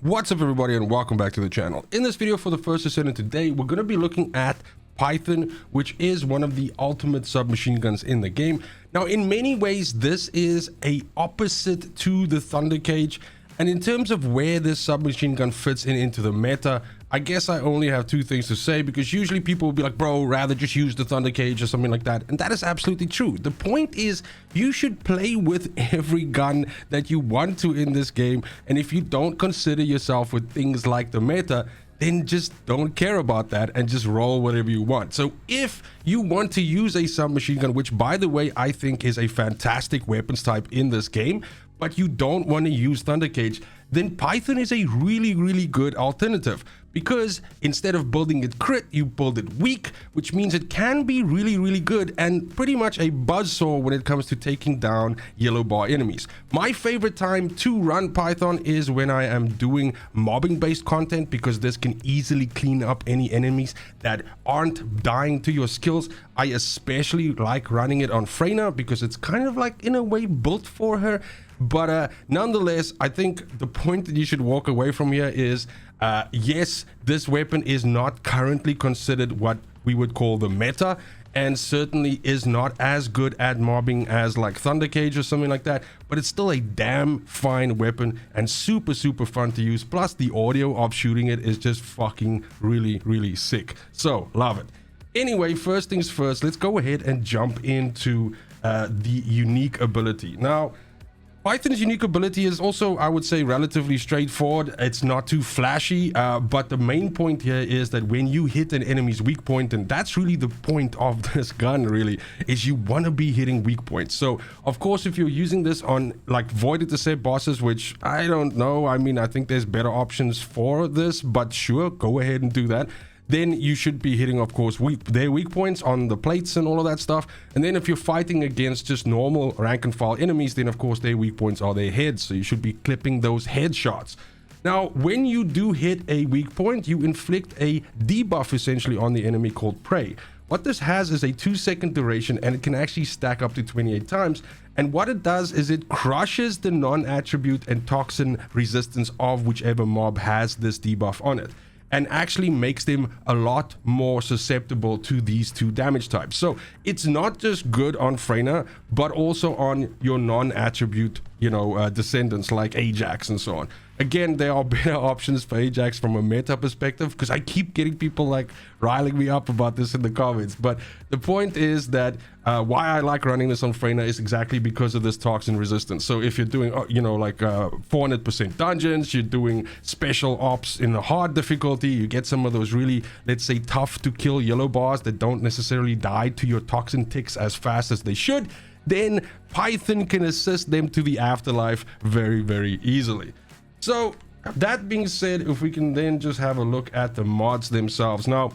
What's up everybody and welcome back to the channel. In this video for the First Descendant today, we're going to be looking at Python, which is one of the ultimate submachine guns in the game. Now in many ways this is a opposite to the Thunder Cage, and in terms of where this submachine gun fits into the meta, I guess I only have two things to say, because usually people will be like, bro, rather just use the Thunder Cage or something like that. And that is absolutely true. The point is you should play with every gun that you want to in this game. And if you don't consider yourself with things like the meta, then just don't care about that and just roll whatever you want. So if you want to use a submachine gun, which by the way, I think is a fantastic weapons type in this game, but you don't want to use Thunder Cage, then Python is a really good alternative, because instead of building it crit, you build it weak, which means it can be really good and pretty much a buzzsaw when it comes to taking down yellow bar enemies. My favorite time to run Python is when I am doing mobbing based content, because this can easily clean up any enemies that aren't dying to your skills. I especially like running it on Freyna because it's kind of like in a way built for her. But nonetheless, I think the point that you should walk away from here is, yes, this weapon is not currently considered what we would call the meta, and certainly is not as good at mobbing as like Thunder Cage or something like that, but it's still a damn fine weapon and super fun to use. Plus the audio of shooting it is just fucking really sick. So love it. Anyway, first things first, let's go ahead and jump into the unique ability. Now Python's unique ability is also, I would say, relatively straightforward. It's not too flashy, but the main point here is that when you hit an enemy's weak point, and that's really the point of this gun really, is you want to be hitting weak points. So of course, if you're using this on like void intercept bosses, which I don't know, I mean, I think there's better options for this, but sure, go ahead and do that. Then you should be hitting, of course, their weak points on the plates and all of that stuff. And then if you're fighting against just normal rank and file enemies, then of course their weak points are their heads. So you should be clipping those headshots. Now, when you do hit a weak point, you inflict a debuff essentially on the enemy called Prey. What this has is a 2-second duration, and it can actually stack up to 28 times. And what it does is it crushes the non-attribute and toxin resistance of whichever mob has this debuff on it, and actually makes them a lot more susceptible to these two damage types. So it's not just good on Freyna, but also on your non-attribute, descendants like Ajax and so on. Again, there are better options for Ajax from a meta perspective, because I keep getting people like riling me up about this in the comments. But the point is that why I like running this on Freyna is exactly because of this toxin resistance. So if you're doing, 400% dungeons, you're doing special ops in the hard difficulty, you get some of those really, let's say, tough to kill yellow bars that don't necessarily die to your toxin ticks as fast as they should, then Python can assist them to the afterlife very easily. So that being said, if we can then just have a look at the mods themselves. Now,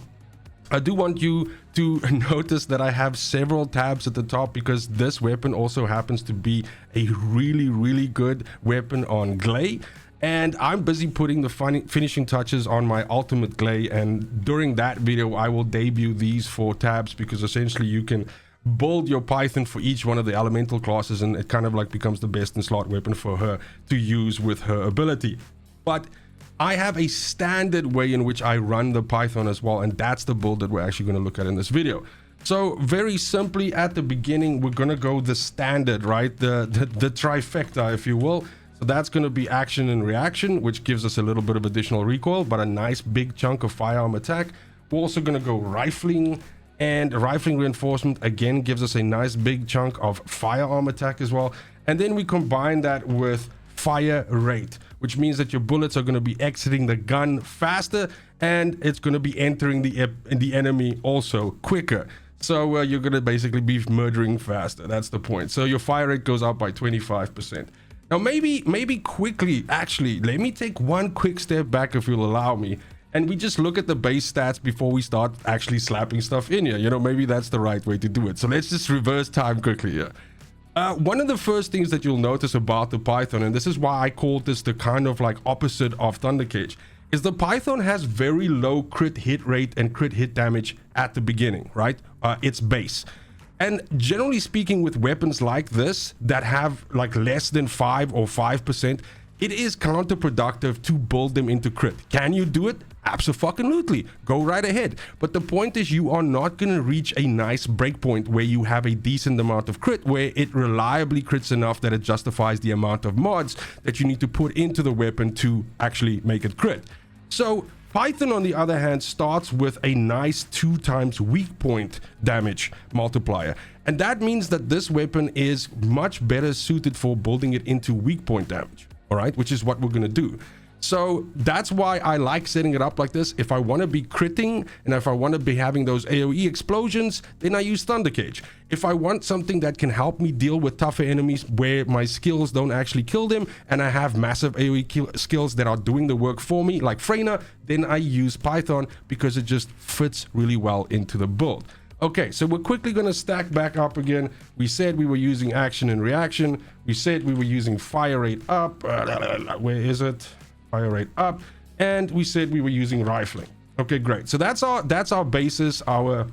I do want you to notice that I have several tabs at the top, because this weapon also happens to be a really good weapon on Glay. And I'm busy putting the finishing touches on my ultimate Glay, and during that video I will debut these 4 tabs, because essentially you can build your Python for each one of the elemental classes, and it kind of like becomes the best in slot weapon for her to use with her ability. But I have a standard way in which I run the Python as well, and that's the build that we're actually going to look at in this video. So very simply, at the beginning we're going to go the standard, right, the trifecta, if you will. So that's going to be action and reaction, which gives us a little bit of additional recoil, but a nice big chunk of firearm attack. We're also going to go rifling, and rifling reinforcement again gives us a nice big chunk of firearm attack as well. And then we combine that with fire rate, which means that your bullets are going to be exiting the gun faster, and it's going to be entering the enemy also quicker. So you're going to basically be murdering faster. That's the point. So your fire rate goes up by 25%. Now maybe quickly, actually, let me take one quick step back, if you'll allow me, and we just look at the base stats before we start actually slapping stuff in here. Maybe that's the right way to do it. So let's just reverse time quickly here. One of the first things that you'll notice about the Python, and this is why I called this the kind of like opposite of Thunder Cage, is the Python has very low crit hit rate and crit hit damage at the beginning, right? Its base. And generally speaking, with weapons like this that have like less than 5 or 5%, it is counterproductive to build them into crit. Can you do it? Absolutely. Go right ahead. But the point is, you are not going to reach a nice breakpoint where you have a decent amount of crit, where it reliably crits enough that it justifies the amount of mods that you need to put into the weapon to actually make it crit. So Python, on the other hand, starts with a nice 2 times weak point damage multiplier. And that means that this weapon is much better suited for building it into weak point damage, all right, which is what we're going to do. So that's why I like setting it up like this. If I want to be critting and if I want to be having those AoE explosions, then I use Thunder Cage. If I want something that can help me deal with tougher enemies where my skills don't actually kill them and I have massive AoE skills that are doing the work for me, like Freyna, then I use Python because it just fits really well into the build. Okay, so we're quickly going to stack back up again. We said we were using action and reaction. We said we were using fire rate up. Where is it? Fire rate up. And we said we were using rifling. Okay, great. So that's our basis, our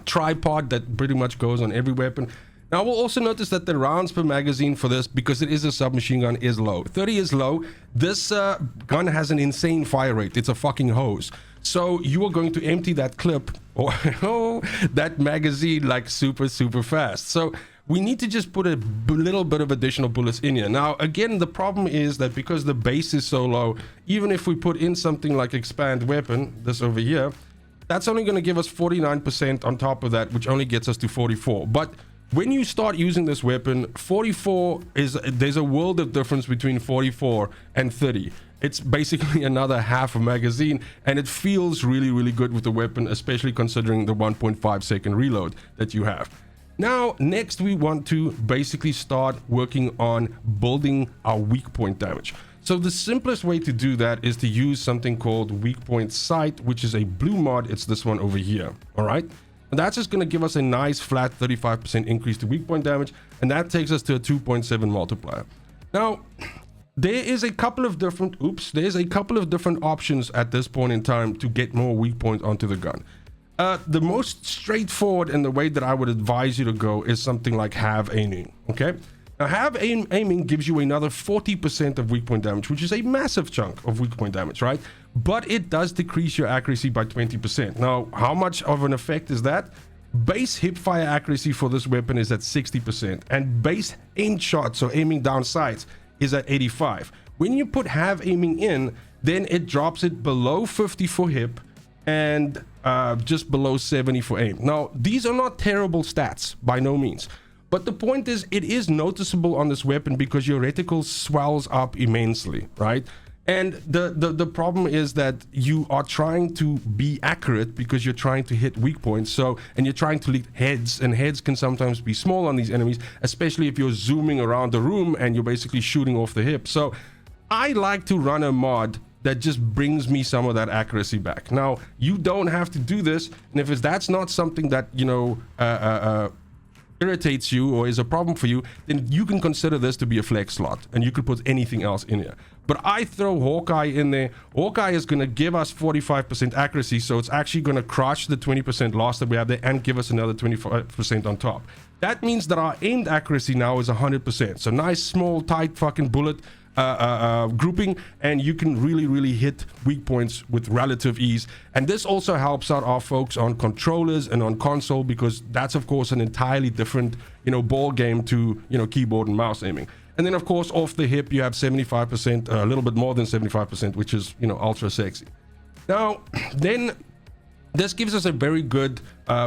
tripod that pretty much goes on every weapon. Now we'll also notice that the rounds per magazine for this, because it is a submachine gun, is low. 30 is low. This gun has an insane fire rate. It's a fucking hose. So you are going to empty that clip or that magazine like super fast. So we need to just put a little bit of additional bullets in here. Now again, the problem is that because the base is so low, even if we put in something like expand weapon, this over here, that's only going to give us 49% on top of that, which only gets us to 44. But when you start using this weapon, 44 is, there's a world of difference between 44 and 30. It's basically another half a magazine, and it feels really good with the weapon, especially considering the 1.5 second reload that you have. Now, next we want to basically start working on building our weak point damage. So the simplest way to do that is to use something called weak point sight, which is a blue mod. It's this one over here. All right. And that's just going to give us a nice flat 35% increase to weak point damage. And that takes us to a 2.7 multiplier. Now, there is a couple of different, there's a couple of different options at this point in time to get more weak points onto the gun. The most straightforward and the way that I would advise you to go is something like half aiming. Okay. Now, half aiming gives you another 40% of weak point damage, which is a massive chunk of weak point damage, right? But it does decrease your accuracy by 20%. Now, how much of an effect is that? Base hip fire accuracy for this weapon is at 60%, and base aim shot, so aiming down sights, is at 85. When you put half aiming in, then it drops it below 50 for hip and just below 70 for aim. Now, these are not terrible stats by no means. But the point is, it is noticeable on this weapon because your reticle swells up immensely, right? And the problem is that you are trying to be accurate because you're trying to hit weak points. So, and you're trying to hit heads, and heads can sometimes be small on these enemies, especially if you're zooming around the room and you're basically shooting off the hip. So I like to run a mod that just brings me some of that accuracy back. Now, you don't have to do this. And if that's not something that, you know, irritates you or is a problem for you, then you can consider this to be a flex slot and you could put anything else in here. But I throw Hawkeye in there. Hawkeye is going to give us 45% accuracy, so it's actually going to crush the 20% loss that we have there and give us another 25% on top. That means that our aimed accuracy now is 100%. So nice, small, tight fucking bullet grouping, and you can really hit weak points with relative ease. And this also helps out our folks on controllers and on console, because that's of course an entirely different, you know, ball game to, you know, keyboard and mouse aiming. And then of course off the hip you have 75%, a little bit more than 75%, which is, you know, ultra sexy. Now then, this gives us a very good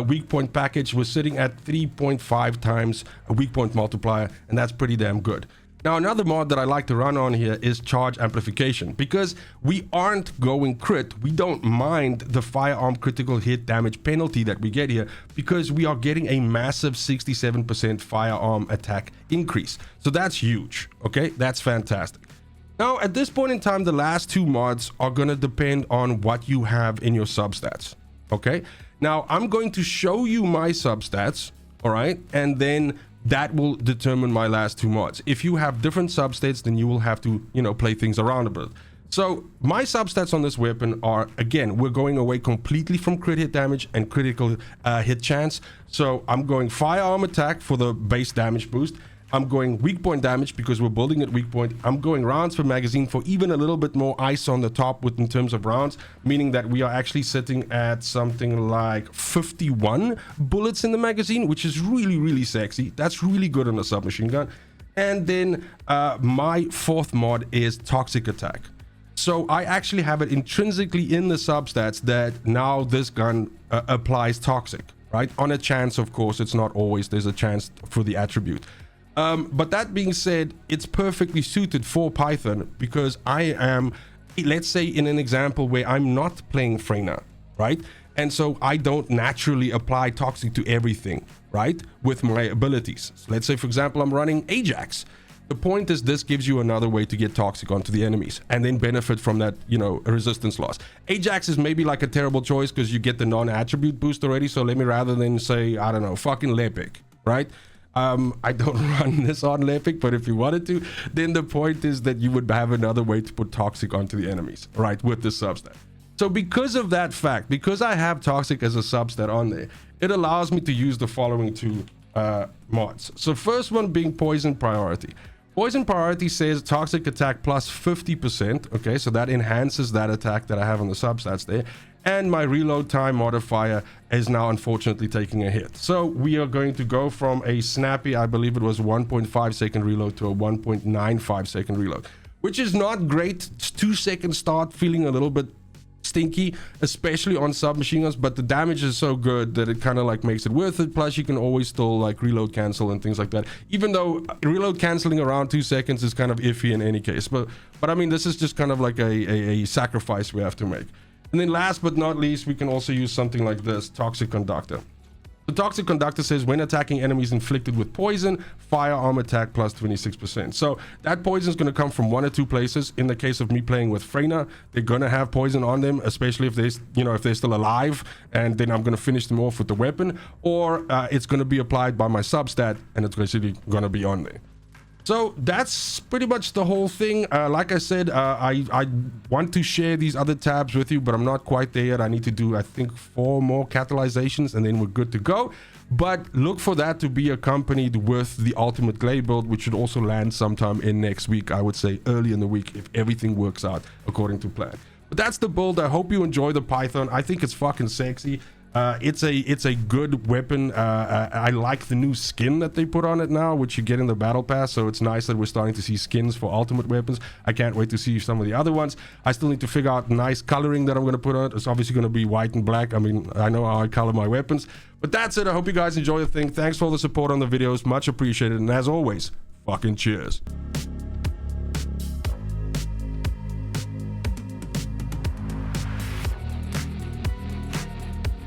weak point package. We're sitting at 3.5 times a weak point multiplier, and that's pretty damn good. Now, another mod that I like to run on here is charge amplification, because we aren't going crit. We don't mind the firearm critical hit damage penalty that we get here, because we are getting a massive 67% firearm attack increase. So that's huge. Okay, that's fantastic. Now, at this point in time, the last two mods are going to depend on what you have in your substats. Okay, now I'm going to show you my substats. All right, and then that will determine my last two mods. If you have different substats, then you will have to, you know, play things around a bit. So my substats on this weapon are, again, we're going away completely from crit hit damage and critical hit chance. So I'm going firearm attack for the base damage boost. I'm going weak point damage because we're building at weak point. I'm going rounds per magazine for even a little bit more ice on the top with in terms of rounds, meaning that we are actually sitting at something like 51 bullets in the magazine, which is really, really sexy. That's really good on a submachine gun. And then my fourth mod is toxic attack. So I actually have it intrinsically in the substats that now this gun applies toxic, right? On a chance, of course, it's not always, there's a chance for the attribute. But that being said, it's perfectly suited for Python because I am, let's say in an example where I'm not playing Freyna, right? And so I don't naturally apply toxic to everything, right? With my abilities. So let's say, for example, I'm running Ajax. The point is this gives you another way to get toxic onto the enemies and then benefit from that, you know, resistance loss. Ajax is maybe like a terrible choice because you get the non-attribute boost already. So let me rather than say, I don't know, fucking Lepic, right? I don't run this on Lepic, but if you wanted to, then the point is that you would have another way to put toxic onto the enemies, right? With the substat. So because of that fact, because I have toxic as a substat on there, it allows me to use the following two mods. So first one being poison priority. Poison priority says toxic attack plus 50%. Okay, so that enhances that attack that I have on the substats there. And my reload time modifier is now unfortunately taking a hit. So we are going to go from a snappy, I believe it was 1.5 second reload to a 1.95 second reload, which is not great. 2 seconds start feeling a little bit stinky, especially on submachine guns, but the damage is so good that it kind of like makes it worth it. Plus you can always still like reload cancel and things like that, even though reload canceling around 2 seconds is kind of iffy in any case. But I mean, this is just kind of like a sacrifice we have to make. And then last but not least, we can also use something like this, toxic conductor. The toxic conductor says when attacking enemies inflicted with poison, firearm attack plus 26%. So that poison is going to come from one or two places. In the case of me playing with Freyna, they're going to have poison on them, especially if they're still alive, and then I'm going to finish them off with the weapon, or it's going to be applied by my substat, and it's basically going to be on there. So that's pretty much the whole thing. Like I said, I want to share these other tabs with you, but I'm not quite there yet. I need to do, I think, 4 more catalyzations, and then we're good to go. But look for that to be accompanied with the ultimate clay build, which should also land sometime in next week. I would say early in the week if everything works out according to plan. But that's the build. I hope you enjoy the Python. I think it's fucking sexy. It's a good weapon. I like the new skin that they put on it now, which you get in the battle pass. So it's nice that we're starting to see skins for ultimate weapons. I can't wait to see some of the other ones. I still need to figure out nice coloring that I'm going to put on it. It's obviously going to be white and black. I mean, I know how I color my weapons. But that's it. I hope you guys enjoy the thing. Thanks for all the support on the videos. Much appreciated. And as always, fucking cheers.